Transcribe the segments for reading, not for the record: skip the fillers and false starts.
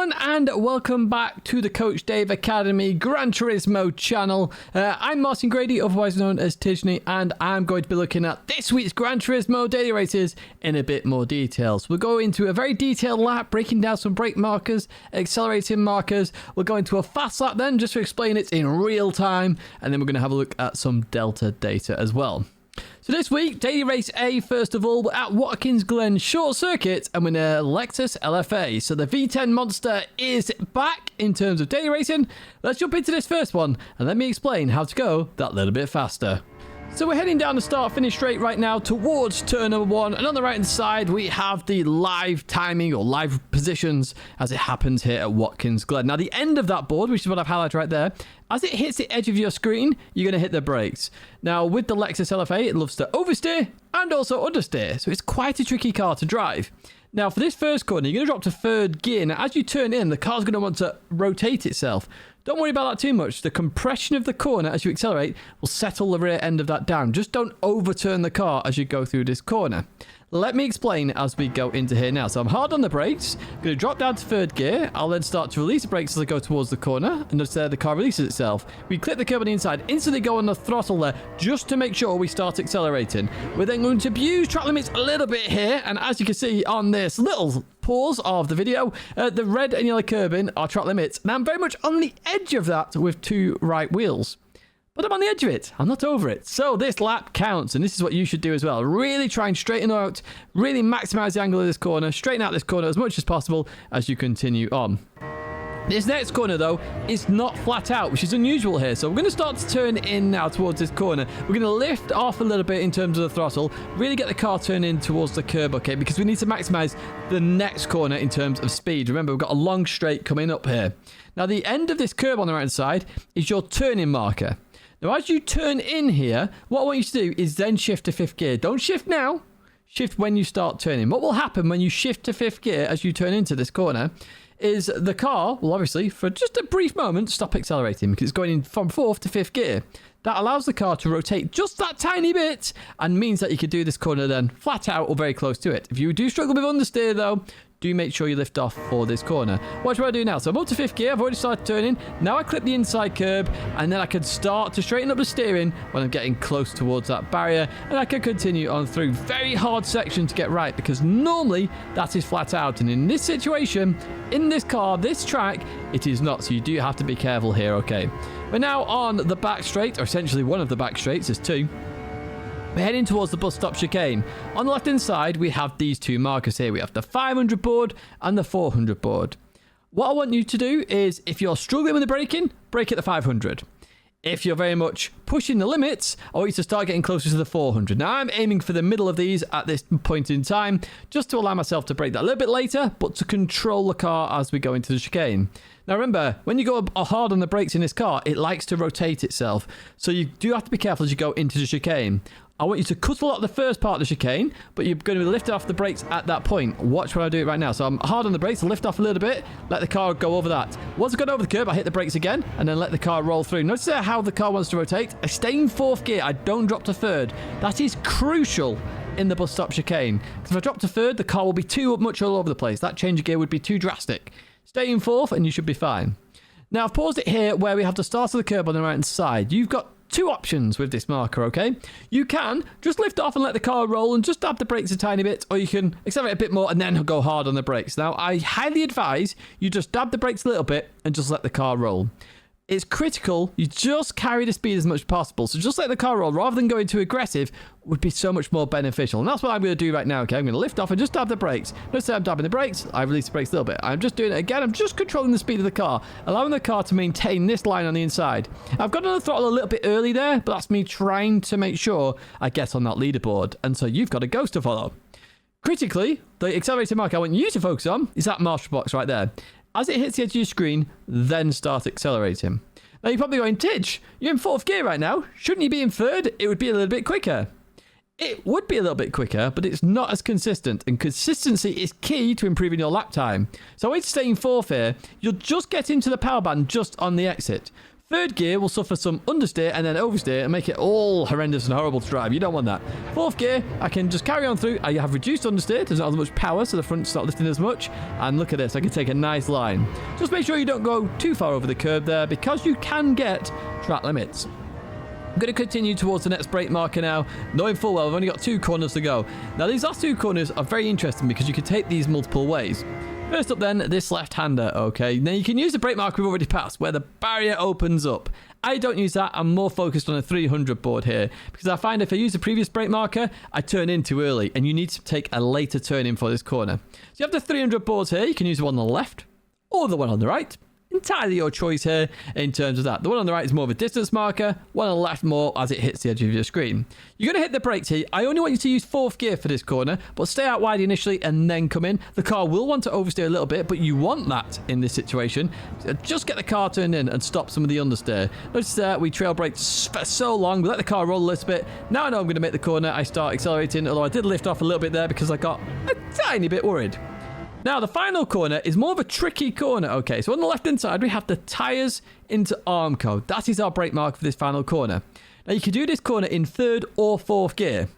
everyone, and welcome back to the Coach Dave Academy Gran Turismo channel. I'm Martin Grady, otherwise known as Tisney, and I'm going to be looking at this week's Gran Turismo daily races in a bit more detail. So we'll go into a very detailed lap, breaking down some brake markers, accelerating markers. We'll go into a fast lap then, just to explain it in real time, and then we're going to have a look at some Delta data as well. So this week, daily race A, first of all, we're at Watkins Glen Short Circuit, and we're in a Lexus LFA. So the V10 Monster is back in terms of daily racing. Let's jump into this first one, and let me explain how to go that little bit faster. So we're heading down the start-finish straight right now towards turn number 1, and on the right-hand side, we have the live timing or live positions as it happens here at Watkins Glen. Now, the end of that board, which is what I've highlighted right there, as it hits the edge of your screen, you're going to hit the brakes. Now, with the Lexus LFA, it loves to oversteer and also understeer, so it's quite a tricky car to drive. Now, for this first corner, you're going to drop to third gear. Now, as you turn in, the car's going to want to rotate itself. Don't worry about that too much. The compression of the corner as you accelerate will settle the rear end of that down. Just don't overturn the car as you go through this corner. Let me explain as we go into here now. So I'm hard on the brakes. I'm going to drop down to third gear. I'll then start to release the brakes as I go towards the corner. And notice there the car releases itself. We clip the curb on the inside. Instantly go on the throttle there just to make sure we start accelerating. We're then going to abuse track limits a little bit here. And as you can see on this little pause of the video, the red and yellow curbing are track limits. And I'm very much on the edge of that with two right wheels. But I'm on the edge of it. I'm not over it. So this lap counts, and this is what you should do as well. Really try and straighten out, really maximize the angle of this corner, straighten out this corner as much as possible as you continue on. This next corner, though, is not flat out, which is unusual here. So we're going to start to turn in now towards this corner. We're going to lift off a little bit in terms of the throttle, really get the car turned in towards the curb, okay, because we need to maximize the next corner in terms of speed. Remember, we've got a long straight coming up here. Now, the end of this curb on the right side is your turning marker. Now, as you turn in here, what I want you to do is then shift to fifth gear. Don't shift now. Shift when you start turning. What will happen when you shift to fifth gear as you turn into this corner is the car will obviously, for just a brief moment, stop accelerating because it's going in from fourth to fifth gear. That allows the car to rotate just that tiny bit and means that you can do this corner then flat out or very close to it. If you do struggle with understeer, though, do make sure you lift off for this corner. Watch what I do now. So I'm up to fifth gear. I've already started turning. Now I clip the inside curb, and then I can start to straighten up the steering when I'm getting close towards that barrier, and I can continue on through. Very hard section to get right because normally that is flat out, and in this situation, in this car, this track, it is not. So you do have to be careful here, okay? We're now on the back straight, or essentially one of the back straights. There's two. We're heading towards the bus stop chicane. On the left-hand side, we have these two markers here. We have the 500 board and the 400 board. What I want you to do is, if you're struggling with the braking, brake at the 500. If you're very much pushing the limits, I want you to start getting closer to the 400. Now, I'm aiming for the middle of these at this point in time, just to allow myself to brake that a little bit later, but to control the car as we go into the chicane. Now, remember, when you go hard on the brakes in this car, it likes to rotate itself. So you do have to be careful as you go into the chicane. I want you to cut a lot of the first part of the chicane, but you're going to lift off the brakes at that point. Watch when I do it right now. So I'm hard on the brakes, lift off a little bit, let the car go over that. Once I've gone over the curb, I hit the brakes again, and then let the car roll through. Notice how the car wants to rotate. I stay in fourth gear. I don't drop to third. That is crucial in the bus stop chicane. Because if I drop to third, the car will be too much all over the place. That change of gear would be too drastic. Stay in fourth, and you should be fine. Now, I've paused it here where we have the start of the curb on the right-hand side. You've got two options with this marker, okay? You can just lift off and let the car roll and just dab the brakes a tiny bit, or you can accelerate a bit more and then go hard on the brakes. Now, I highly advise you just dab the brakes a little bit and just let the car roll. It's critical you just carry the speed as much as possible. So just let the car roll rather than going too aggressive would be so much more beneficial. And that's what I'm going to do right now, okay? I'm going to lift off and just dab the brakes. Notice I'm dabbing the brakes. I release the brakes a little bit. I'm just doing it again. I'm just controlling the speed of the car, allowing the car to maintain this line on the inside. I've got on the throttle a little bit early there, but that's me trying to make sure I get on that leaderboard. And so you've got a ghost to follow. Critically, the accelerator marker I want you to focus on is that marshal box right there. As it hits the edge of your screen, then start accelerating. Now, you're probably going, Tidge, you're in fourth gear right now. Shouldn't you be in third? It would be a little bit quicker. It would be a little bit quicker, but it's not as consistent. And consistency is key to improving your lap time. So I want you to stay in fourth here. You'll just get into the power band just on the exit. Third gear will suffer some understeer and then oversteer and make it all horrendous and horrible to drive. You don't want that. Fourth gear, I can just carry on through. I have reduced understeer. Doesn't have as much power, so the front's not lifting as much. And look at this. I can take a nice line. Just make sure you don't go too far over the curb there because you can get track limits. I'm going to continue towards the next brake marker now, knowing full well I've only got 2 corners to go. Now, these last 2 corners are very interesting because you can take these multiple ways. First up then, this left-hander, okay? Now you can use the brake marker we've already passed, where the barrier opens up. I don't use that. I'm more focused on a 300 board here, because I find if I use the previous brake marker, I turn in too early, and you need to take a later turn in for this corner. So you have the 300 boards here. You can use the one on the left, or the one on the right. Entirely your choice here in terms of that. The one on the right is more of a distance marker, one on the left more as it hits the edge of your screen. You're going to hit the brakes here. I only want you to use 4th gear for this corner, but stay out wide initially and then come in. The car will want to oversteer a little bit, but you want that in this situation. So just get the car turned in and stop some of the understeer. Notice that we trail braked for so long. We let the car roll a little bit. Now I know I'm going to make the corner. I start accelerating, although I did lift off a little bit there because I got a tiny bit worried. Now, the final corner is more of a tricky corner. Okay, so on the left-hand side, we have the tyres into Armco. That is our brake mark for this final corner. Now, you can do this corner in 3rd or 4th gear.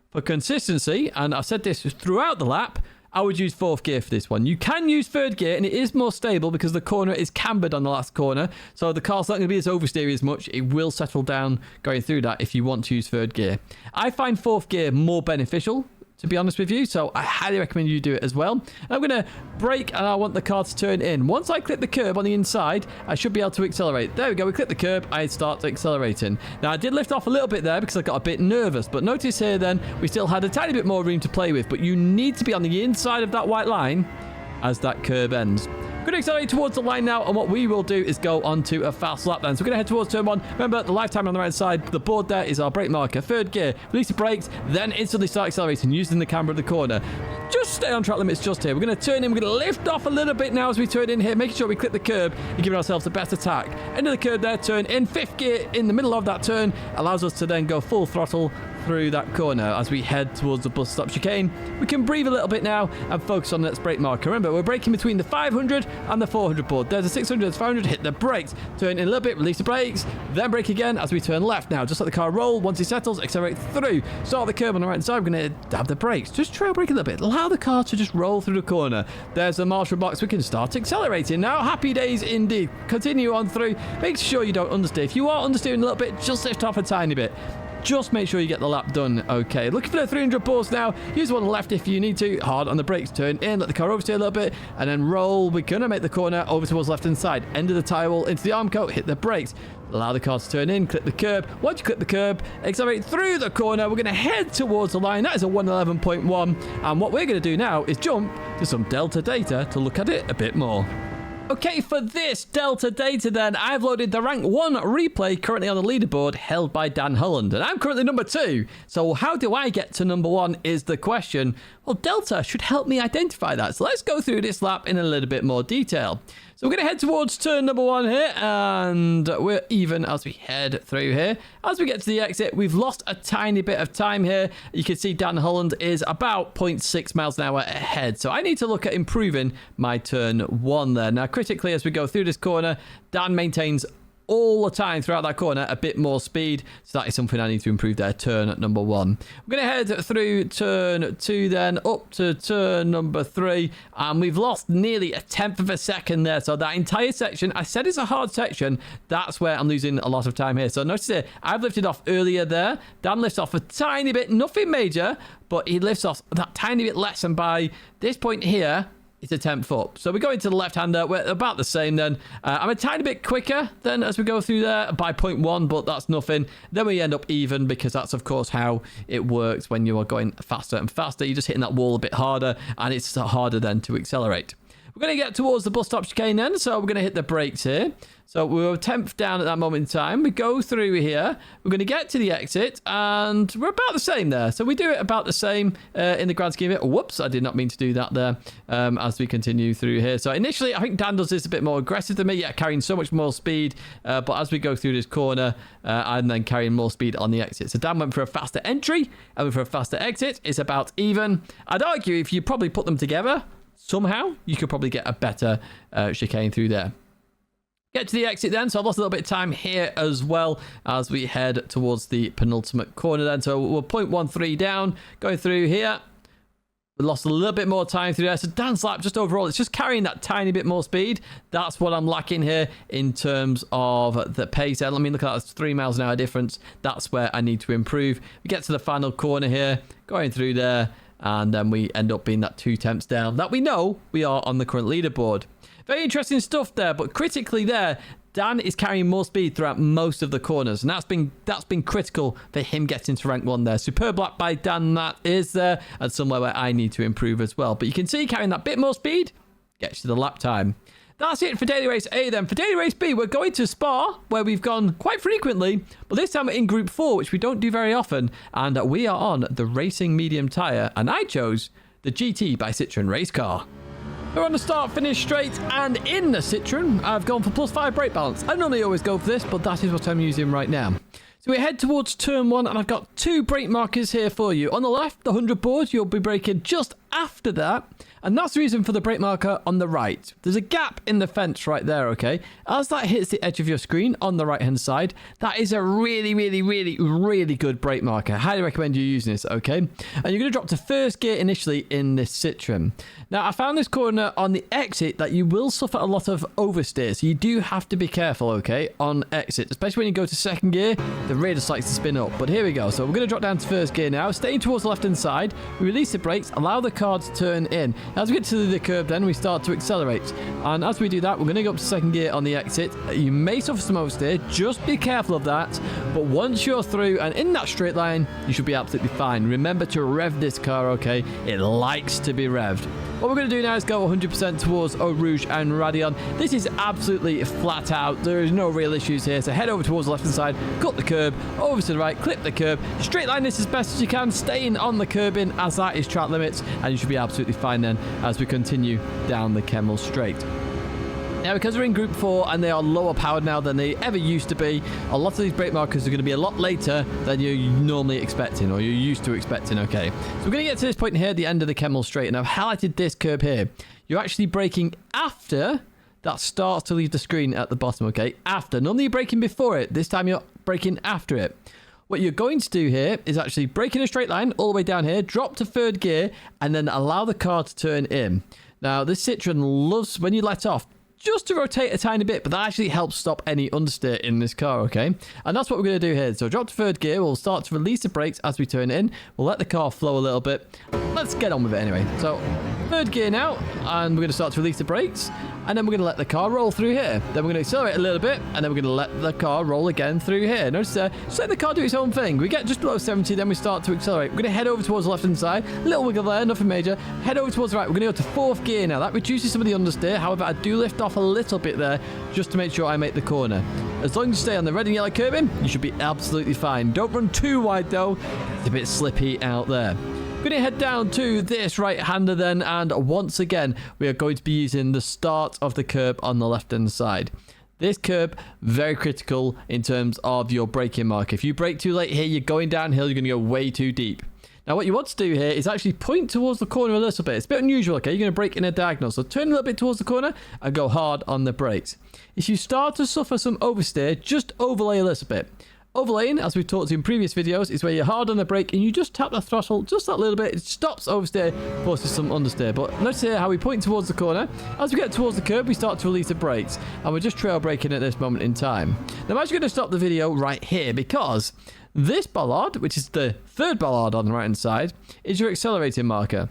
For consistency, and I've said this throughout the lap, I would use 4th gear for this one. You can use 3rd gear, and it is more stable because the corner is cambered on the last corner, so the car's not going to be as oversteery as much. It will settle down going through that if you want to use 3rd gear. I find 4th gear more beneficial, to be honest with you, so I highly recommend you do it as well. I'm going to brake and I want the car to turn in. Once I click the curb on the inside, I should be able to accelerate. There we go, we click the curb, I start accelerating. Now, I did lift off a little bit there because I got a bit nervous, but notice here then, we still had a tiny bit more room to play with, but you need to be on the inside of that white line as that curb ends. We're going to accelerate towards the line now, and what we will do is go on to a fast lap then. So we're going to head towards turn 1. Remember, the lifetime on the right side, the board there is our brake marker. 3rd gear, release the brakes, then instantly start accelerating using the camber of the corner. Just stay on track limits just here. We're going to turn in, we're going to lift off a little bit now as we turn in here, making sure we clip the curb and giving ourselves the best attack. End of the curb there, turn in. 5th gear in the middle of that turn allows us to then go full throttle through that corner as we head towards the bus stop chicane. We can breathe a little bit now and focus on the next brake marker. Remember, we're braking between the 500 and the 400 board. There's a 600, there's 500, hit the brakes, turn in a little bit, release the brakes, then brake again as we turn left. Now, just let the car roll. Once it settles, accelerate through. Start the curb on the right side. We're going to dab the brakes. Just trail brake a little bit. Allow the car to just roll through the corner. There's the marshal box. We can start accelerating now. Happy days indeed. Continue on through. Make sure you don't understeer. If you are understeering a little bit, just lift off a tiny bit. Just make sure you get the lap done. Okay, looking for the 300 boards now. Use one on the left if you need to. Hard on the brakes. Turn in, let the car oversteer a little bit, and then roll. We're going to make the corner over towards the left-hand side. End of the tyre wall into the arm coat. Hit the brakes. Allow the car to turn in. Clip the curb. Once you clip the curb, accelerate through the corner. We're going to head towards the line. That is a 111.1. And what we're going to do now is jump to some Delta data to look at it a bit more. Okay, for this Delta data then, I've loaded the rank 1 replay currently on the leaderboard held by Dan Holland, and I'm currently number 2. So how do I get to number 1 is the question. Well, Delta should help me identify that. So let's go through this lap in a little bit more detail. So we're going to head towards turn number 1 here, and we're even as we head through here. As we get to the exit, we've lost a tiny bit of time here. You can see Dan Holland is about 0.6 miles an hour ahead. So I need to look at improving my turn 1 there. Now, critically, as we go through this corner, Dan maintains all the time throughout that corner a bit more speed, so that is something I need to improve there. Turn number 1, we're going to head through turn 2 then up to turn number 3, and we've lost nearly a tenth of a second there. So that entire section, I said it's a hard section, that's where I'm losing a lot of time here. So notice here, I've lifted off earlier there. Dan lifts off a tiny bit, nothing major, but he lifts off that tiny bit less, and by this point here it's a tenth up. So we go into the left-hander. We're about the same then. I'm a tiny bit quicker then as we go through there by 0.1, but that's nothing. Then we end up even, because that's, of course, how it works when you are going faster and faster. You're just hitting that wall a bit harder, and it's harder then to accelerate. We're going to get towards the bus stop chicane then, so we're going to hit the brakes here. So we were 10th down at that moment in time. We go through here. We're going to get to the exit, and we're about the same there. So we do it about the same in the grand scheme of it. Whoops, I did not mean to do that there as we continue through here. So initially, I think Dan does this a bit more aggressive than me. Yeah, carrying so much more speed. But as we go through this corner, I'm then carrying more speed on the exit. So Dan went for a faster entry, and went for a faster exit. It's about even. I'd argue if you probably put them together, somehow, you could probably get a better chicane through there. Get to the exit then, so I've lost a little bit of time here as well as we head towards the penultimate corner then. So we're 0.13 down, going through here. We lost a little bit more time through there. So Dan's lap, just overall, it's just carrying that tiny bit more speed. That's what I'm lacking here in terms of the pace. Let me look at that. It's 3 miles an hour difference. That's where I need to improve. We get to the final corner here, going through there, and then we end up being that 2 tenths down. That we know we are on the current leaderboard. Very interesting stuff there, but critically there, Dan is carrying more speed throughout most of the corners, and that's been critical for him getting to rank 1 there. Superb lap by Dan, that is there, and somewhere where I need to improve as well. But you can see carrying that bit more speed gets to the lap time. That's it for Daily Race A then. For Daily Race B, we're going to Spa, where we've gone quite frequently, but this time we're in Group 4, which we don't do very often, and we are on the Racing Medium tyre, and I chose the GT by Citroen race car. We're on the start-finish straight, and in the Citroen, I've gone for +5 brake balance. I normally always go for this, but that is what I'm using right now. So we head towards turn 1, and I've got 2 brake markers here for you. On the left, the 100 board, you'll be braking just after that, and that's the reason for the brake marker on the right. There's a gap in the fence right there, okay? As that hits the edge of your screen on the right-hand side, that is a really, really, really, really good brake marker. I highly recommend you using this, okay? And you're going to drop to first gear initially in this Citroen. Now, I found this corner on the exit that you will suffer a lot of oversteer, so you do have to be careful, okay, on exit, especially when you go to second gear. The rear just likes to spin up. But here we go. So we're going to drop down to first gear now, staying towards the left-hand side. We release the brakes, allow the car to turn in. As we get to the curb, then we start to accelerate. And as we do that, we're going to go up to second gear on the exit. You may suffer some oversteer. Just be careful of that. But once you're through and in that straight line, you should be absolutely fine. Remember to rev this car, okay? It likes to be revved. What we're going to do now is go 100% towards Eau Rouge and Radion. This is absolutely flat out. There is no real issues here. So head over towards the left-hand side, cut the curb, over to the right, clip the curb, straight line this as best as you can, staying on the curbing as that is track limits, and you should be absolutely fine then as we continue down the Kemmel Straight. Now, because we're in Group 4 and they are lower powered now than they ever used to be, a lot of these brake markers are going to be a lot later than you're normally expecting or you're used to expecting, okay? So we're going to get to this point here at the end of the Kemmel Straight, and I've highlighted this curb here. You're actually braking after that starts to leave the screen at the bottom, okay? After. Normally you're braking before it. This time you're braking after it. What you're going to do here is actually brake in a straight line all the way down here, drop to third gear, and then allow the car to turn in. Now, this Citroen loves when you let off just to rotate a tiny bit, but that actually helps stop any understeer in this car, okay? And that's what we're going to do here. So drop to third gear, we'll start to release the brakes as we turn in. We'll let the car flow a little bit. Let's get on with it anyway. So third gear now, and we're going to start to release the brakes, and then we're going to let the car roll through here. Then we're going to accelerate a little bit, and then we're going to let the car roll again through here. Notice there, just let the car do its own thing. We get just below 70, then we start to accelerate. We're going to head over towards the left-hand side. Little wiggle there, nothing major. Head over towards the right. We're going to go to fourth gear now. That reduces some of the understeer. However, I do lift off a little bit there just to make sure I make the corner. As long as you stay on the red and yellow curbing, you should be absolutely fine. Don't run too wide though. It's a bit slippy out there. We're going to head down to this right-hander then, and once again, we are going to be using the start of the curb on the left-hand side. This curb, very critical in terms of your braking mark. If you brake too late here, you're going downhill, you're going to go way too deep. Now, what you want to do here is actually point towards the corner a little bit. It's a bit unusual, okay? You're going to brake in a diagonal. So turn a little bit towards the corner and go hard on the brakes. If you start to suffer some oversteer, just overlay a little bit. Overlaying, as we've talked in previous videos, is where you're hard on the brake and you just tap the throttle just that little bit. It stops oversteer, forces some understeer. But notice here how we point towards the corner. As we get towards the curb, we start to release the brakes. And we're just trail braking at this moment in time. Now, I'm actually going to stop the video right here because this bollard, which is the third bollard on the right-hand side, is your accelerating marker.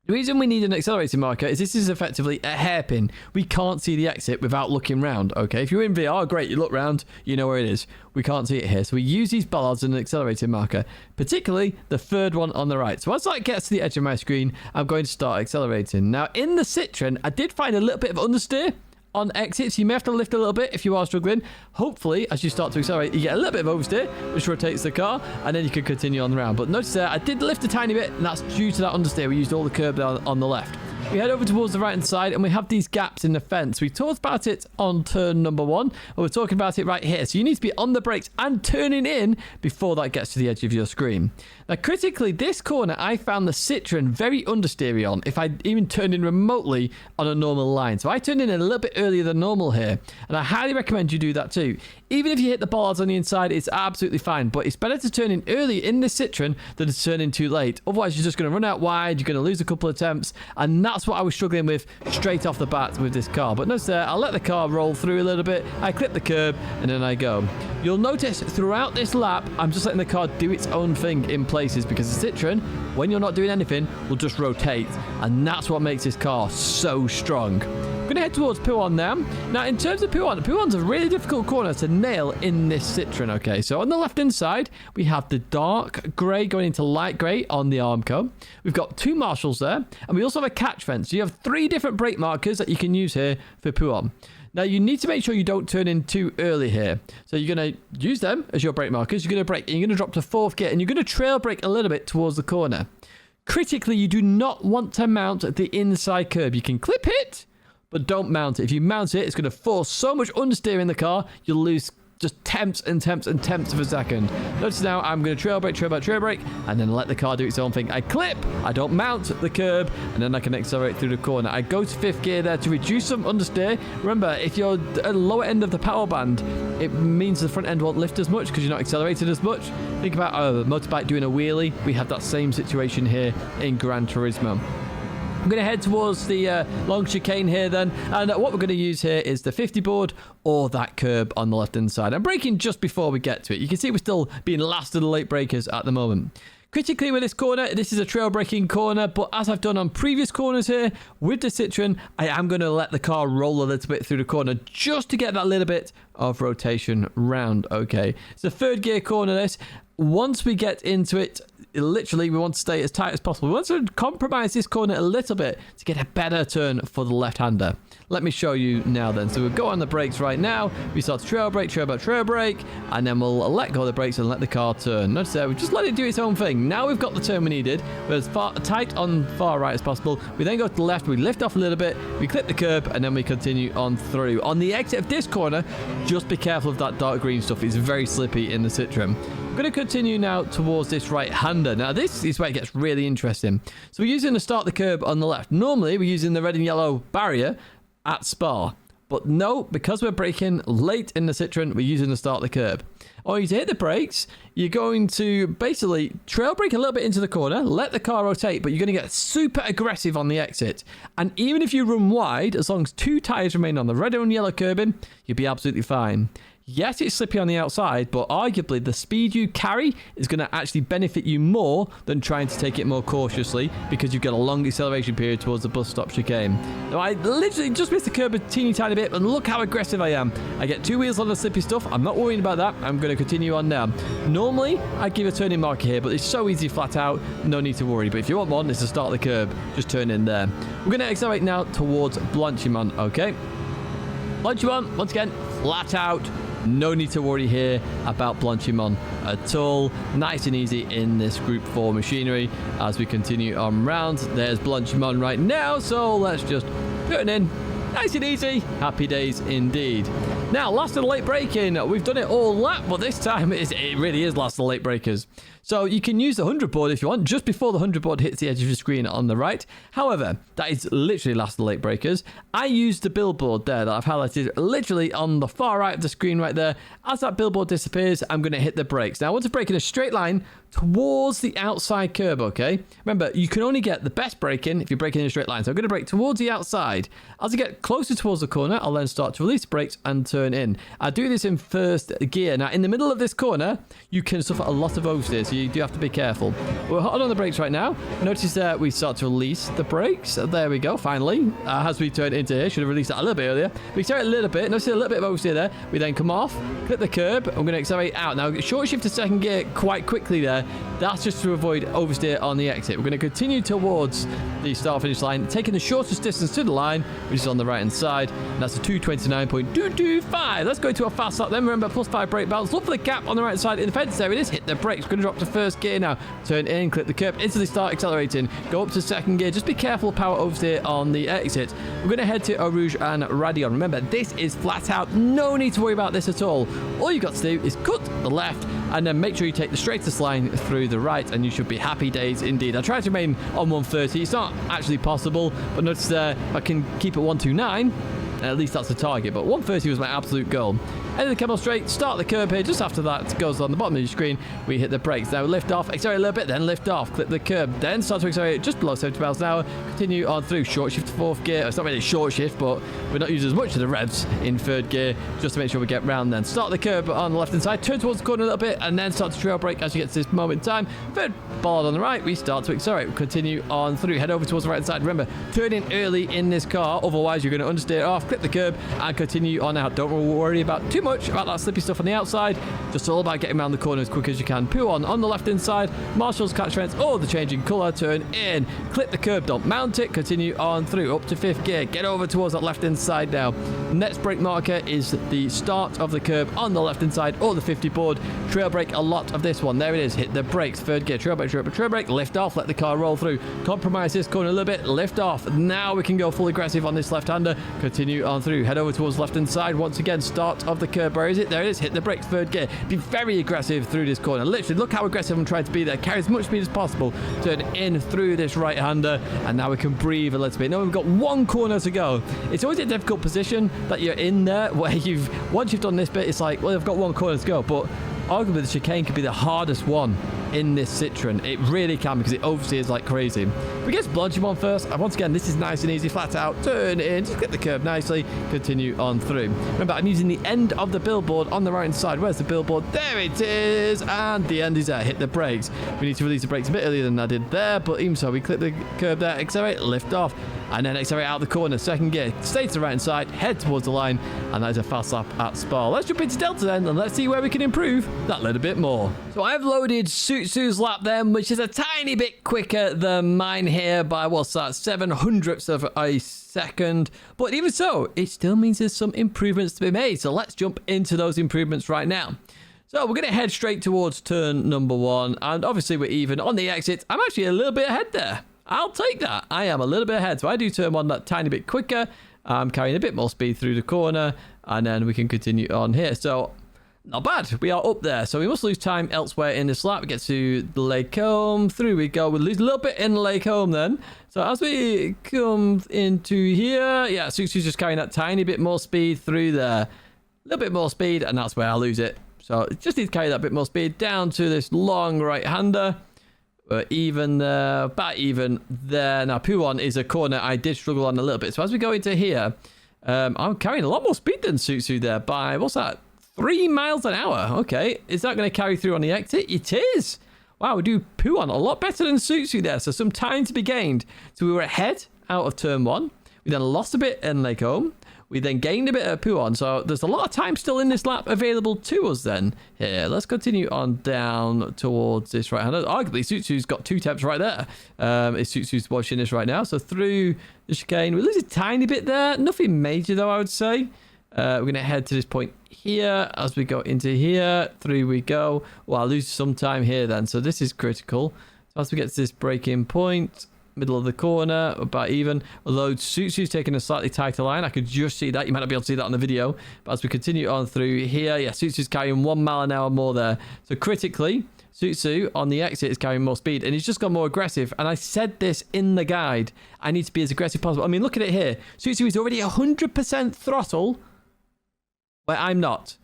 The reason we need an accelerating marker is this is effectively a hairpin. We can't see the exit without looking round, okay? If you're in VR, great, you look round, you know where it is. We can't see it here, so we use these bollards as an accelerating marker, particularly the third one on the right. So as that gets to the edge of my screen, I'm going to start accelerating. Now, in the Citroen, I did find a little bit of understeer on exits. You may have to lift a little bit if you are struggling. Hopefully, as you start to accelerate, you get a little bit of oversteer, which rotates the car, and then you can continue on the round. But notice there, I did lift a tiny bit, and that's due to that understeer. We used all the curb on the left. We head over towards the right-hand side, and we have these gaps in the fence. We talked about it on turn number 1, and we're talking about it right here. So you need to be on the brakes and turning in before that gets to the edge of your screen. Now, critically, this corner, I found the Citroen very understeery on if I even turned in remotely on a normal line. So I turned in a little bit earlier than normal here, and I highly recommend you do that too. Even if you hit the bollards on the inside, it's absolutely fine, but it's better to turn in early in this Citroen than to turn in too late. Otherwise, you're just going to run out wide, you're going to lose a couple of attempts, and that's what I was struggling with straight off the bat with this car. But notice there, I'll let the car roll through a little bit, I clip the curb, and then I go. You'll notice throughout this lap, I'm just letting the car do its own thing in places, because the Citroen, when you're not doing anything, will just rotate, and that's what makes this car so strong. I'm going to head towards P1 now. Now, in terms of P1's a really difficult corner to nail in this Citroen, okay? So on the left-hand side, we have the dark grey going into light grey on the Armco. We've got 2 marshals there, and we also have a catch fence. So you have 3 different brake markers that you can use here for P1. Now, you need to make sure you don't turn in too early here. So you're going to use them as your brake markers. You're going to brake, and you're going to drop to 4th gear, and you're going to trail brake a little bit towards the corner. Critically, you do not want to mount the inside curb. You can clip it, but don't mount it. If you mount it, it's going to force so much understeer in the car, you'll lose just tenths and tenths and tenths of a second. Notice now, I'm going to trail brake, and then let the car do its own thing. I clip, I don't mount the curb, and then I can accelerate through the corner. I go to 5th gear there to reduce some understeer. Remember, if you're at the lower end of the power band, it means the front end won't lift as much because you're not accelerated as much. Think about a motorbike doing a wheelie. We have that same situation here in Gran Turismo. I'm going to head towards the long chicane here then, and what we're going to use here is the 50 board or that curb on the left hand side. I'm braking just before we get to it. You can see we're still being last of the late brakers at the moment. Critically with this corner, this is a trail braking corner, but as I've done on previous corners here with the Citroen, I am going to let the car roll a little bit through the corner just to get that little bit of rotation round. Okay, it's a 3rd gear corner this. Once we get into it, literally we want to stay as tight as possible. We want to compromise this corner a little bit to get a better turn for the left-hander. Let me show you now then. So we'll go on the brakes right now. We start to trail brake, and then we'll let go of the brakes and let the car turn. Notice there, we just let it do its own thing. Now we've got the turn we needed. We're as tight on far right as possible. We then go to the left, we lift off a little bit, we clip the curb, and then we continue on through. On the exit of this corner, just be careful of that dark green stuff. It's very slippy in the Citroen. I'm going to continue now towards this right-hander. Now, this is where it gets really interesting. So we're using the start the curb on the left. Normally, we're using the red and yellow barrier at Spa. But no, because we're braking late in the Citroen, we're using the start the curb. Or you to hit the brakes, you're going to basically trail brake a little bit into the corner, let the car rotate, but you're going to get super aggressive on the exit. And even if you run wide, as long as 2 tyres remain on the red and yellow curbing, you'll be absolutely fine. Yes, it's slippy on the outside, but arguably the speed you carry is going to actually benefit you more than trying to take it more cautiously because you've got a long acceleration period towards the bus stop chicane. Now, I literally just missed the curb a teeny tiny bit, and look how aggressive I am. I get 2 wheels on the slippy stuff. I'm not worrying about that. I'm going to continue on now. Normally, I'd give a turning marker here, but it's so easy flat out, no need to worry. But if you want one, it's to start the curb. Just turn in there. We're going to accelerate now towards Blanchimont, okay? Blanchimont, once again, flat out. No need to worry here about Blanchimont at all. Nice and easy in this Group 4 machinery as we continue on round. There's Blanchimont right now, so let's just turn in. Nice and easy. Happy days indeed. Now, last of the late braking. We've done it all lap, but this time it really is last of the late brakers. So you can use the 100 board if you want, just before the 100 board hits the edge of your screen on the right. However, that is literally last of the late brakers. I used the billboard there that I've highlighted literally on the far right of the screen right there. As that billboard disappears, I'm going to hit the brakes. Now, I want to brake in a straight line towards the outside curb, okay? Remember, you can only get the best braking if you're braking in a straight line. So I'm going to brake towards the outside. As I get closer towards the corner, I'll then start to release the brakes and turn in. I do this in 1st gear. Now, in the middle of this corner, you can suffer a lot of oversteer, so you do have to be careful. We're hot on the brakes right now. Notice that we start to release the brakes. There we go, finally. As we turn into here, should have released that a little bit earlier. We accelerate a little bit. Notice a little bit of oversteer there. We then come off, clip the curb. I'm going to accelerate out. Now, short shift to 2nd gear quite quickly there. That's just to avoid oversteer on the exit. We're going to continue towards the start-finish line, taking the shortest distance to the line, which is on the right-hand side. And that's a 2:29.22 1:25. Let's go into a fast lap then. Remember, +5 brake balance. Look for the gap on the right side in the fence. There it is. Hit the brakes. We're going to drop to first gear now. Turn in, clip the curb, instantly start accelerating. Go up to second gear. Just be careful, power oversteer on the exit. We're going to head to Eau Rouge and Radion. Remember, this is flat out. No need to worry about this at all. All you've got to do is cut the left and then make sure you take the straightest line through the right, and you should be happy days indeed. I tried to remain on 130. It's not actually possible, but notice I can keep it 129. At least that's the target, but 130 was my absolute goal. End of the Camel Straight, start the curb here. Just after that goes on the bottom of your screen, we hit the brakes. Now lift off, accelerate a little bit, then lift off, clip the curb, then start to accelerate just below 70 miles an hour. Continue on through, short shift to fourth gear. It's not really a short shift, but we're not using as much of the revs in third gear, just to make sure we get round then. Start the curb on the left hand side, turn towards the corner a little bit, and then start to trail brake as you get to this moment in time. Third bollard on the right, we start to accelerate. We continue on through, head over towards the right hand side. Remember, turn in early in this car, otherwise you're going to understeer off, clip the curb, and continue on out. Don't worry about too much about that slippy stuff on the outside, just all about getting around the corner as quick as you can. Poo on the left hand side, Marshall's catch fence, the changing colour, turn in, clip the curb, don't mount it, continue on through up to fifth gear, get over towards that left hand side now. Next brake marker is the start of the curb on the left hand side or the 50 board. Trail brake a lot of this one, there it is, hit the brakes, third gear, trail brake, lift off, let the car roll through, compromise this corner a little bit, lift off. Now we can go full aggressive on this left hander, continue on through, head over towards left hand side, once again start of the curb, where is it? There it is, hit the brakes, third gear, be very aggressive through this corner, literally look how aggressive I'm trying to be there, carry as much speed as possible, turn in through this right hander, and now we can breathe a little bit. Now we've got one corner to go. It's always a difficult position that you're in there, where once you've done this bit, it's like, well, I've got one corner to go, but arguably the chicane could be the hardest one in this Citroen. It really can, because it oversteers like crazy. We get Blodgem on first. And once again, this is nice and easy, flat out, turn in, just get the curb nicely, continue on through. Remember, I'm using the end of the billboard on the right hand side. Where's the billboard? There it is, and the end is there. Hit the brakes. We need to release the brakes a bit earlier than I did there, but even so, we clip the curb there, accelerate, lift off, and then accelerate out the corner, second gear, stay to the right hand side, head towards the line, and that is a fast lap at Spa. Let's jump into Delta then, and let's see where we can improve that little bit more. So I've loaded Suzu's lap then, which is a tiny bit quicker than mine here by, what's that, 700ths of a second. But even so, it still means there's some improvements to be made. So let's jump into those improvements right now. So we're going to head straight towards turn number 1, and obviously we're even on the exit. I'm actually a little bit ahead there. I'll take that. I am a little bit ahead. So I do turn 1 that tiny bit quicker. I'm carrying a bit more speed through the corner, and then we can continue on here. So not bad. We are up there. So we must lose time elsewhere in this lap. We get to the Lake Home. Through we go. We'll lose a little bit in the Lake Home then. So as we come into here, yeah, Suzu's just carrying that tiny bit more speed through there. A little bit more speed, and that's where I lose it. So just need to carry that bit more speed down to this long right-hander. We're even there, about even there. Now, Puon is a corner I did struggle on a little bit. So as we go into here, I'm carrying a lot more speed than Suzu there by, what's that, 3 miles an hour. Okay, is that going to carry through on the exit? It is. Wow, we do Puon a lot better than Suzu there. So some time to be gained. So we were ahead out of turn 1. We then lost a bit in Lake Home. We then gained a bit of Puon, so there's a lot of time still in this lap available to us then. Here, let's continue on down towards this right-hander. Arguably, Suzu's got 2 temps right there. Is Suzu's watching this right now. So through the chicane, we lose a tiny bit there. Nothing major, though, I would say. We're going to head to this point here. As we go into here, through we go. Well, I lose some time here then, so this is critical. So as we get to this break-in point, middle of the corner, about even, although Suzu's taking a slightly tighter line. I could just see that. You might not be able to see that on the video, but as we continue on through here, yeah, Suzu's carrying 1 mile an hour more there. So critically, Suzu on the exit is carrying more speed, and he's just gone more aggressive. And I said this in the guide, I need to be as aggressive as possible. I mean, look at it here. Suzu is already 100% throttle, where I'm not.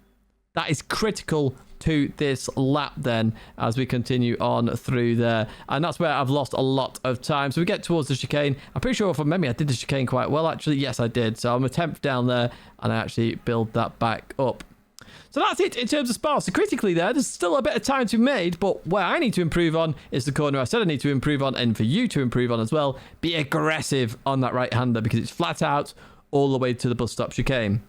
That is critical to this lap then, as we continue on through there, and that's where I've lost a lot of time. So we get towards the chicane. I'm pretty sure from memory I did the chicane quite well, actually. Yes, I did. So I'm a 10th down there, and I actually build that back up. So that's it in terms of Spa. So critically there's still a bit of time to be made, but where I need to improve on is the corner I said I need to improve on, and for you to improve on as well. Be aggressive on that right-hander, because it's flat out all the way to the bus stop chicane.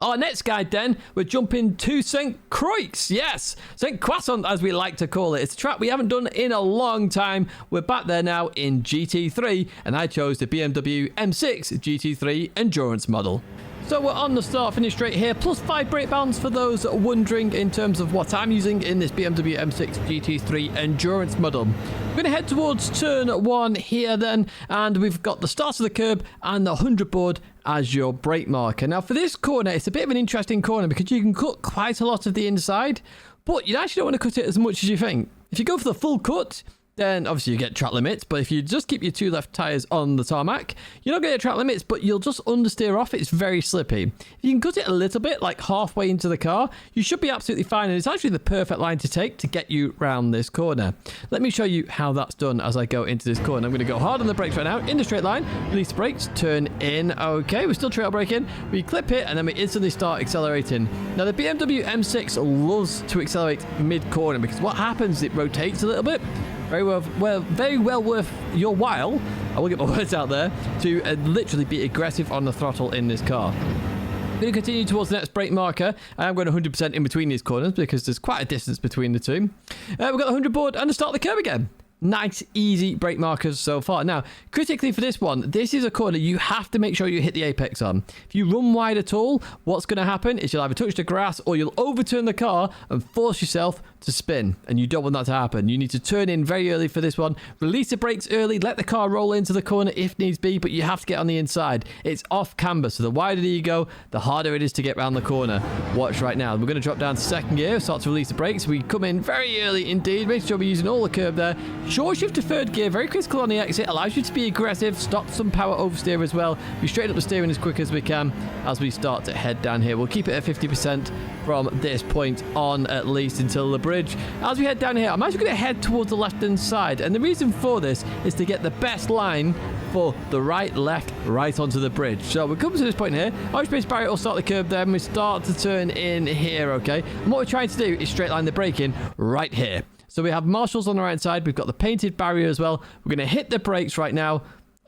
Our next guide then, we're jumping to St. Croix. Yes, St. Croissant as we like to call it. It's a track we haven't done in a long time. We're back there now in GT3, and I chose the BMW M6 GT3 Endurance model. So we're on the start finish straight here, plus 5 brake balance for those wondering in terms of what I'm using in this BMW M6 GT3 Endurance model. We're going to head towards turn 1 here then, and we've got the start of the curb and the 100 board as your brake marker. Now for this corner, it's a bit of an interesting corner because you can cut quite a lot of the inside, but you actually don't want to cut it as much as you think. If you go for the full cut, then obviously you get track limits, but if you just keep your 2 left tyres on the tarmac, you're not going to get track limits, but you'll just understeer off. It's very slippy. If you can cut it a little bit, like halfway into the car, you should be absolutely fine, and it's actually the perfect line to take to get you round this corner. Let me show you how that's done as I go into this corner. I'm going to go hard on the brakes right now, in the straight line, release the brakes, turn in. Okay, we're still trail braking. We clip it, and then we instantly start accelerating. Now, the BMW M6 loves to accelerate mid-corner because what happens, it rotates a little bit. Very well worth your while, I will get my words out there, to literally be aggressive on the throttle in this car. I'm going to continue towards the next brake marker. I am going 100% in between these corners because there's quite a distance between the two. We've got the 100 board and the start of the curb again. Nice, easy brake markers so far. Now, critically for this one, this is a corner you have to make sure you hit the apex on. If you run wide at all, what's going to happen is you'll either touch the grass or you'll overturn the car and force yourself to spin, and you don't want that to happen. You need to turn in very early for this one, release the brakes early, let the car roll into the corner if needs be, but you have to get on the inside. It's off camber, so the wider you go, the harder it is to get around the corner. Watch right now. We're going to drop down to second gear, start to release the brakes. We come in very early indeed, make sure we're using all the curb there. Short shift to third gear, very critical on the exit, allows you to be aggressive, stop some power oversteer as well. We straighten up the steering as quick as we can as we start to head down here. We'll keep it at 50% from this point on, at least until the bridge. As we head down here, I'm actually going to head towards the left-hand side, and the reason for this is to get the best line for the right, left, right onto the bridge. So we come to this point here. Outspace barrier will start the curb there, and we start to turn in here, okay? And what we're trying to do is straight line the braking right here. So we have marshals on the right side. We've got the painted barrier as well. We're going to hit the brakes right now,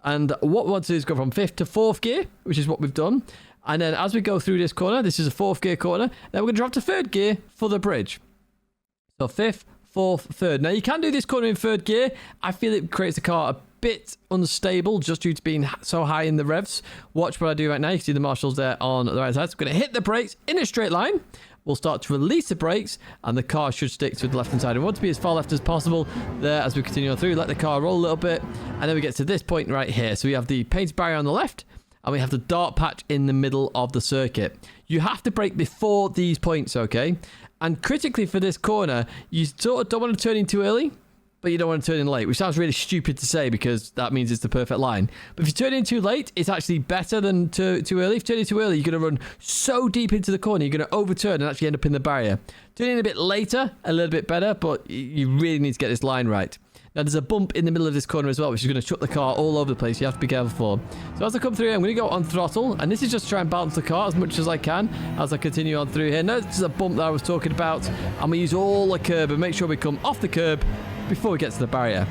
and what we want to do is go from 5th to 4th gear, which is what we've done. And then as we go through this corner, this is a 4th gear corner, then we're going to drop to 3rd gear for the bridge. So 5th, 4th, 3rd. Now you can do this corner in 3rd gear. I feel it creates the car a bit unstable just due to being so high in the revs. Watch what I do right now. You can see the marshals there on the right side. So we're going to hit the brakes in a straight line. We'll start to release the brakes, and the car should stick to the left-hand side. And we want to be as far left as possible there as we continue on through. Let the car roll a little bit, and then we get to this point right here. So we have the painted barrier on the left, and we have the dark patch in the middle of the circuit. You have to brake before these points, okay? And critically for this corner, you sort of don't want to turn in too early, but you don't want to turn in late, which sounds really stupid to say because that means it's the perfect line. But if you turn in too late, it's actually better than too early. If you turn in too early, you're going to run so deep into the corner, you're going to overturn and actually end up in the barrier. Turn in a bit later, a little bit better, but you really need to get this line right. Now, there's a bump in the middle of this corner as well, which is going to chuck the car all over the place. You have to be careful for. So as I come through here, I'm going to go on throttle, and this is just to try and balance the car as much as I can as I continue on through here. Now, this is a bump that I was talking about, and we use all the curb and make sure we come off the curb before we get to the barrier.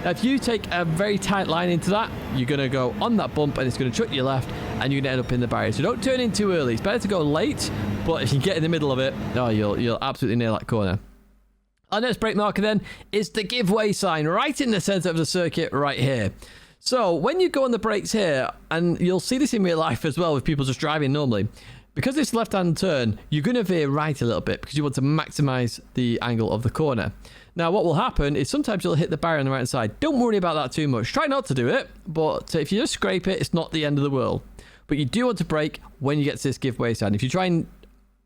Now, if you take a very tight line into that, you're going to go on that bump, and it's going to chuck you left, and you're going to end up in the barrier. So don't turn in too early. It's better to go late, but if you get in the middle of it, oh, you'll absolutely nail that corner. Our next brake marker then is the giveaway sign right in the center of the circuit right here. So when you go on the brakes here, and you'll see this in real life as well with people just driving normally, because it's left-hand turn, you're going to veer right a little bit because you want to maximize the angle of the corner. Now, what will happen is sometimes you'll hit the barrier on the right side. Don't worry about that too much. Try not to do it, but if you just scrape it, it's not the end of the world. But you do want to brake when you get to this giveaway sign. If you try and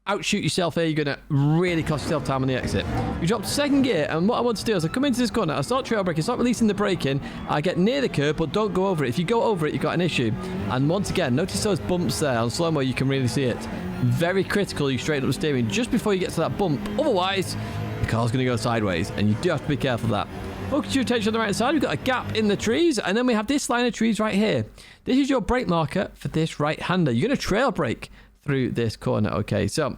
outshoot yourself here, you're going to really cost yourself time on the exit. You drop to second gear, and what I want to do is I come into this corner, I start trail braking, start releasing the braking, I get near the curb, but don't go over it. If you go over it, you've got an issue. And once again, notice those bumps there. On slow-mo, you can really see it. Very critical you straighten up the steering just before you get to that bump. Otherwise, the car's going to go sideways, and you do have to be careful of that. Focus your attention on the right side. We've got a gap in the trees, and then we have this line of trees right here. This is your brake marker for this right-hander. You're going to trail brake through this corner. Okay, so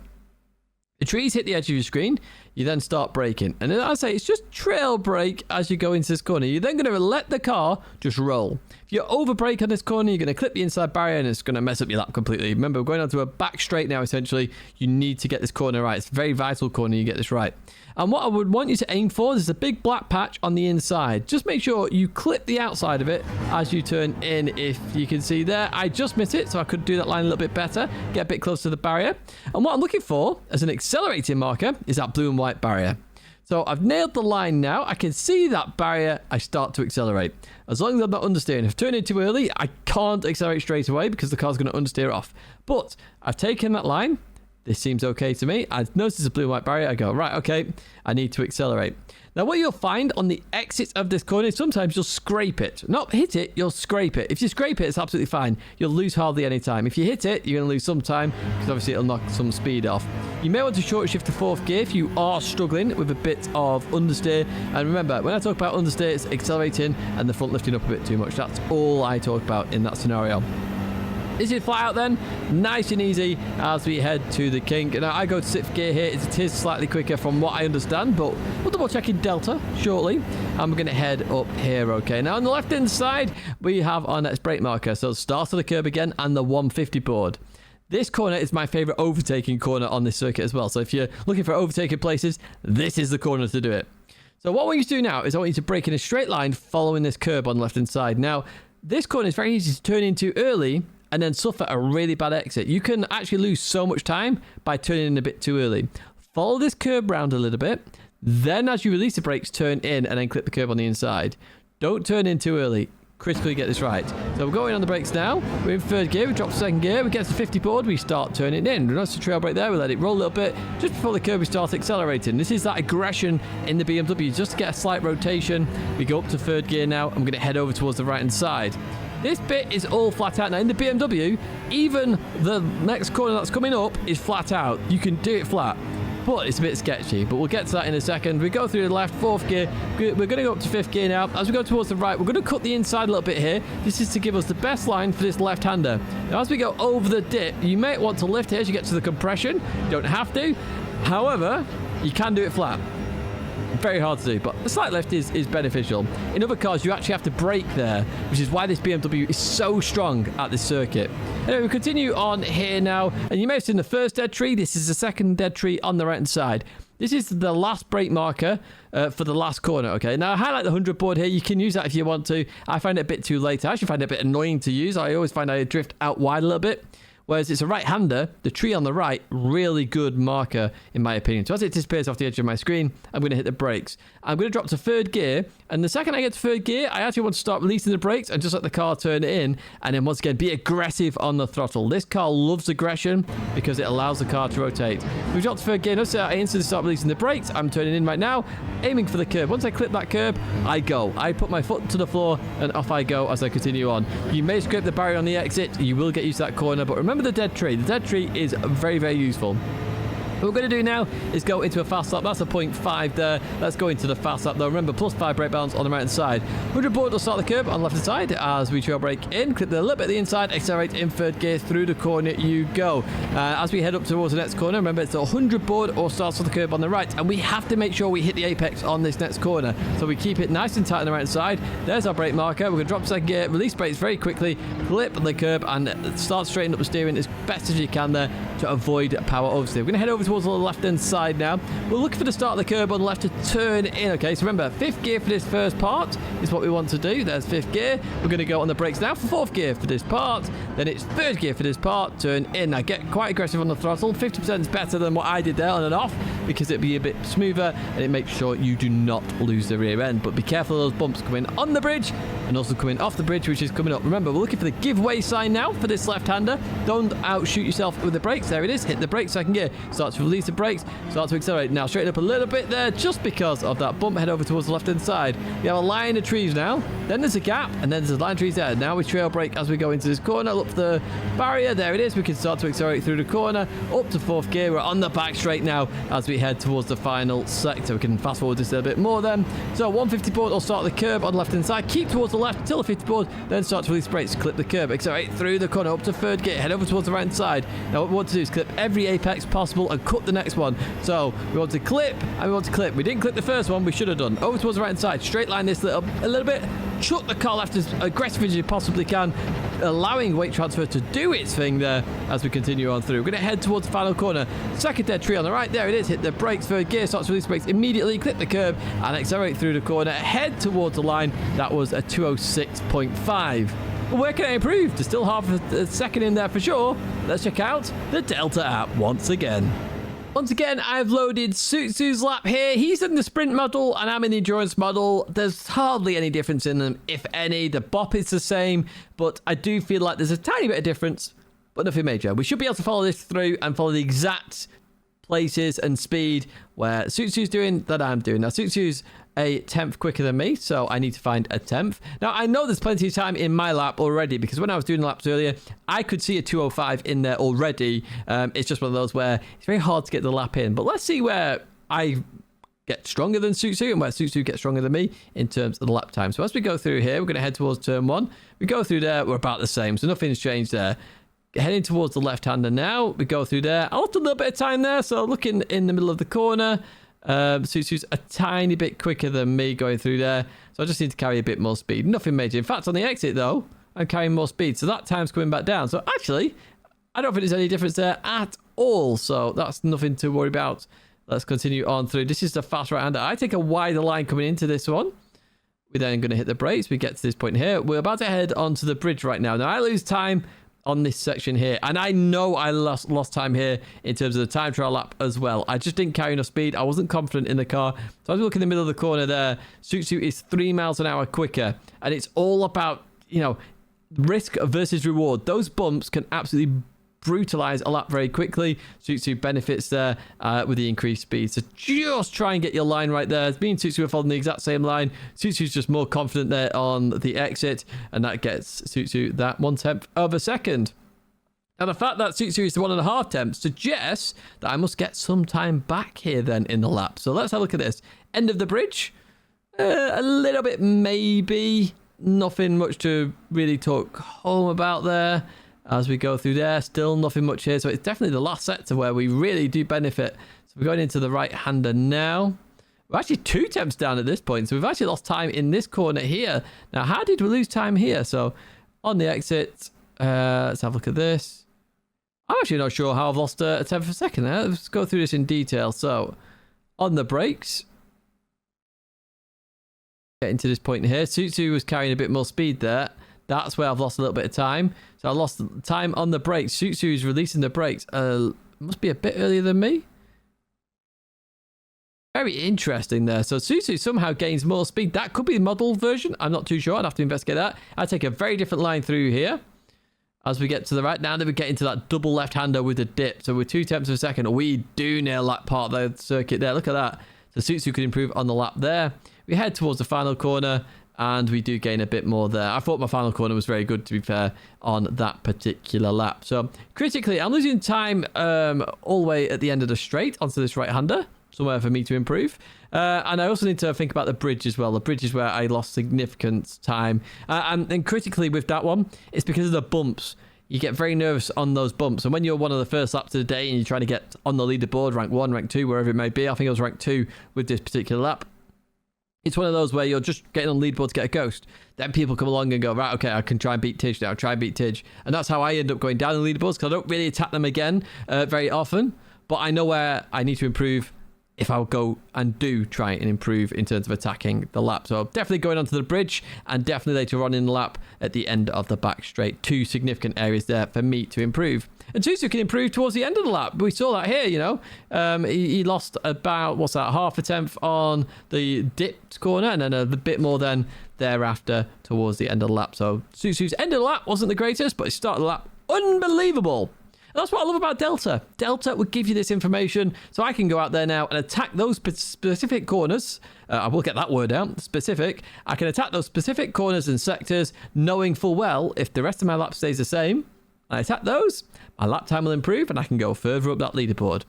the trees hit the edge of your screen. you then start braking. And as I say, it's just trail brake as you go into this corner. You're then going to let the car just roll. If you over brake on this corner, you're going to clip the inside barrier and it's going to mess up your lap completely. Remember, we're going onto a back straight now, essentially. You need to get this corner right. It's a very vital corner you get this right. And what I would want you to aim for is a big black patch on the inside. Just make sure you clip the outside of it as you turn in. If you can see there, I just missed it, so I could do that line a little bit better, get a bit closer to the barrier. And what I'm looking for as an accelerating marker is that blue and white barrier. So I've nailed the line now. I can see that barrier. I start to accelerate. As long as I'm not understeering. If I've turned in too early, I can't accelerate straight away because the car's going to understeer off. But I've taken that line. This seems okay to me. I've noticed a blue and white barrier. I go, right, okay, I need to accelerate. Now, what you'll find on the exit of this corner is sometimes you'll scrape it. Not hit it, you'll scrape it. If you scrape it, it's absolutely fine. You'll lose hardly any time. If you hit it, you're going to lose some time because obviously it'll knock some speed off. You may want to short shift to 4th gear if you are struggling with a bit of understeer. And remember, when I talk about understeer, it's accelerating and the front lifting up a bit too much. That's all I talk about in that scenario. This is flat out then, nice and easy as we head to the kink. Now I go to 6th gear here, it is slightly quicker from what I understand, but we'll double check in Delta shortly. And we're going to head up here, okay. Now on the left hand side, we have our next brake marker. So start of the curb again and the 150 board. This corner is my favorite overtaking corner on this circuit as well. So if you're looking for overtaking places, this is the corner to do it. So what I want you to do now is I want you to brake in a straight line following this curb on the left hand side. Now, this corner is very easy to turn into early and then suffer a really bad exit. You can actually lose so much time by turning in a bit too early. Follow this curb round a little bit. Then as you release the brakes, turn in and then clip the curb on the inside. Don't turn in too early. Critically get this right. So we're going on the brakes now. We're in 3rd gear. We drop to 2nd gear. We get to 50 board. We start turning in. Notice the trail brake there. We let it roll a little bit. Just before the curb, we start accelerating. This is that aggression in the BMW. Just to get a slight rotation. We go up to 3rd gear now. I'm going to head over towards the right-hand side. This bit is all flat out. Now, in the BMW, even the next corner that's coming up is flat out. You can do it flat, but it's a bit sketchy. But we'll get to that in a second. We go through the left, 4th gear. We're going to go up to 5th gear now. As we go towards the right, we're going to cut the inside a little bit here. This is to give us the best line for this left-hander. Now, as we go over the dip, you may want to lift here as you get to the compression. You don't have to. However, you can do it flat. Very hard to do, but the slight lift is beneficial. In other cars, you actually have to brake there, which is why this BMW is so strong at this circuit. Anyway, we continue on here now, and you may have seen the first dead tree. This is the second dead tree on the right-hand side. This is the last brake marker for the last corner, okay? Now, I highlight the 100 board here. You can use that if you want to. I find it a bit too late. I actually find it a bit annoying to use. I always find I drift out wide a little bit. Whereas it's a right-hander, the tree on the right, really good marker in my opinion. So as it disappears off the edge of my screen, I'm going to hit the brakes. I'm going to drop to 3rd gear, and the second I get to 3rd gear, I actually want to start releasing the brakes and just let the car turn in, and then once again, be aggressive on the throttle. This car loves aggression because it allows the car to rotate. We drop to 3rd gear, notice I instantly start releasing the brakes. I'm turning in right now, aiming for the curb. Once I clip that curb, I go. I put my foot to the floor, and off I go as I continue on. You may scrape the barrier on the exit. You will get used to that corner, but remember the dead tree. The dead tree is very, very useful. What we're going to do now is go into a fast lap. That's a 0.5 there. Let's go into the fast lap though. Remember, +5 brake balance on the right hand side. 100 board will start the curb on the left hand side as we trail brake in. Clip the little bit of the inside, accelerate in 3rd gear. Through the corner you go. As we head up towards the next corner, remember it's a 100 board or starts on the curb on the right. And we have to make sure we hit the apex on this next corner. So we keep it nice and tight on the right hand side. There's our brake marker. We're going to drop 2nd gear, release brakes very quickly, clip the curb and start straightening up the steering as best as you can there to avoid power oversteer. We're going to head over towards the left hand side now. We're looking for the start of the curb on the left to turn in. Okay, so remember, 5th gear for this first part is what we want to do. There's 5th gear. We're going to go on the brakes now for 4th gear for this part. Then it's 3rd gear for this part. Turn in. Now get quite aggressive on the throttle. 50% is better than what I did there on and off because it'll be a bit smoother and it makes sure you do not lose the rear end. But be careful of those bumps coming on the bridge and also coming off the bridge, which is coming up. Remember, we're looking for the giveaway sign now for this left-hander. Don't outshoot yourself with the brakes. There it is. Hit the brakes, 2nd gear. Start to release the brakes. Start to accelerate. Now straighten up a little bit there just because of that bump. Head over towards the left hand side. We have a line of trees now. Then there's a gap, and then there's a line trees there. Now we trail brake as we go into this corner. Look for the barrier. There it is. We can start to accelerate through the corner. Up to 4th gear. We're on the back straight now as we head towards the final sector. We can fast forward just a bit more then. So 150 board will start the curb on the left-hand side. Keep towards the left until the 50 board. Then start to release brakes. Clip the curb. Accelerate through the corner. Up to 3rd gear. Head over towards the right-hand side. Now what we want to do is clip every apex possible and cut the next one. So we want to clip and we want to clip. We didn't clip the first one. We should have done. Over towards the right-hand side. Straight line this a little bit. Chuck the car left as aggressive as you possibly can, allowing weight transfer to do its thing there as we continue on through. We're going to head towards the final corner. Second dead tree on the right. There it is. Hit the brakes. 3rd gear. Starts to release brakes immediately. Clip the curb and accelerate through the corner. Head towards the line. That was a 206.5. Well, where can I improve? There's still half a second in there for sure. Let's check out the Delta app once again. Once again, I've loaded Suzu's lap here. He's in the sprint model and I'm in the endurance model. There's hardly any difference in them, if any. The bop is the same, but I do feel like there's a tiny bit of difference, but nothing major. We should be able to follow this through and follow the exact places and speed where Suzu's doing that I'm doing. Now, Suzu's a 10th quicker than me, so I need to find a 10th. Now, I know there's plenty of time in my lap already, because when I was doing the laps earlier, I could see a 205 in there already. It's just one of those where it's very hard to get the lap in. But let's see where I get stronger than Suzu and where Suzu gets stronger than me in terms of the lap time. So as we go through here, we're going to head towards turn 1. We go through there, we're about the same, so nothing's changed there. Heading towards the left-hander now. We go through there. I lost a little bit of time there, so looking in the middle of the corner. Suzu's a tiny bit quicker than me going through there, so I just need to carry a bit more speed. Nothing major. In fact, on the exit though, I'm carrying more speed, so that time's coming back down. So actually, I don't think there's any difference there at all, so that's nothing to worry about. Let's continue on through. This is the fast right-hander. I take a wider line coming into this one. We're then going to hit the brakes. We get to this point here. We're about to head onto the bridge right now. Now, I lose time on this section here, and I know I lost time here in terms of the time trial lap as well. I just didn't carry enough speed. I wasn't confident in the car, so as we look in the middle of the corner there, Suzu is 3 miles an hour quicker, and it's all about, you know, risk versus reward. Those bumps can absolutely brutalize a lap very quickly. Suzu benefits there with the increased speed. So just try and get your line right there. Me and Suzu are following the exact same line. Suzu's just more confident there on the exit, and that gets Suzu that 1/10 of a second. Now, the fact that Suzu is the 1.5 tenths suggests that I must get some time back here then in the lap. So let's have a look at this. End of the bridge. A little bit maybe. Nothing much to really talk home about there. As we go through there, still nothing much here. So it's definitely the last sector where we really do benefit. So we're going into the right-hander now. We're actually 2 tenths down at this point. So we've actually lost time in this corner here. Now, how did we lose time here? So on the exit, let's have a look at this. I'm actually not sure how I've lost a 10th of a second there. Let's go through this in detail. So on the brakes, getting to this point here, Suzu was carrying a bit more speed there. That's where I've lost a little bit of time. So I lost time on the brakes. Suzu's releasing the brakes. Must be a bit earlier than me. Very interesting there. So Suzu somehow gains more speed. That could be the model version. I'm not too sure. I'd have to investigate that. I take a very different line through here. As we get to the right, now that we get into that double left-hander with a dip. So we're 2 tenths of a second. We do nail that part of the circuit there. Look at that. So Suzu could improve on the lap there. We head towards the final corner, and we do gain a bit more there. I thought my final corner was very good, to be fair, on that particular lap. So critically, I'm losing time all the way at the end of the straight onto this right-hander. Somewhere for me to improve. And I also need to think about the bridge as well. The bridge is where I lost significant time. And critically with that one, it's because of the bumps. You get very nervous on those bumps. And when you're one of the first laps of the day and you're trying to get on the leaderboard, rank 1, rank 2, wherever it may be. I think I was rank 2 with this particular lap. It's one of those where you're just getting on the leaderboard to get a ghost. Then people come along and go, right, okay, I can try and beat Tidge now. Try and beat Tidge. And that's how I end up going down the leaderboards, because I don't really attack them again very often. But I know where I need to improve if I'll go and do try and improve in terms of attacking the lap. So definitely going onto the bridge, and definitely later on in the lap at the end of the back straight. 2 significant areas there for me to improve. And Suzu can improve towards the end of the lap. We saw that here, you know. He lost about, what's that, half a tenth on the dipped corner, and then a bit more then thereafter towards the end of the lap. So Suzu's end of the lap wasn't the greatest, but his start of the lap, unbelievable. That's what I love about Delta. Delta would give you this information so I can go out there now and attack those specific corners. I will get that word out, specific. I can attack those specific corners and sectors knowing full well if the rest of my lap stays the same. I attack those, my lap time will improve and I can go further up that leaderboard.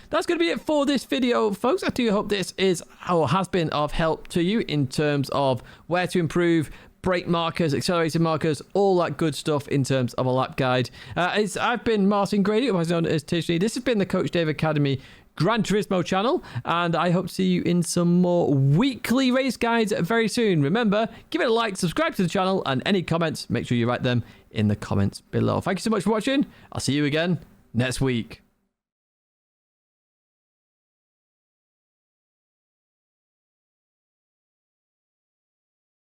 That's going to be it for this video, folks. I do hope this is or has been of help to you in terms of where to improve, brake markers, accelerator markers, all that good stuff in terms of a lap guide. I've been Martin Grady, otherwise known as Tishney. This has been the Coach Dave Academy Gran Turismo channel, and I hope to see you in some more weekly race guides very soon. Remember, give it a like, subscribe to the channel, and any comments, make sure you write them in the comments below. Thank you so much for watching. I'll see you again next week.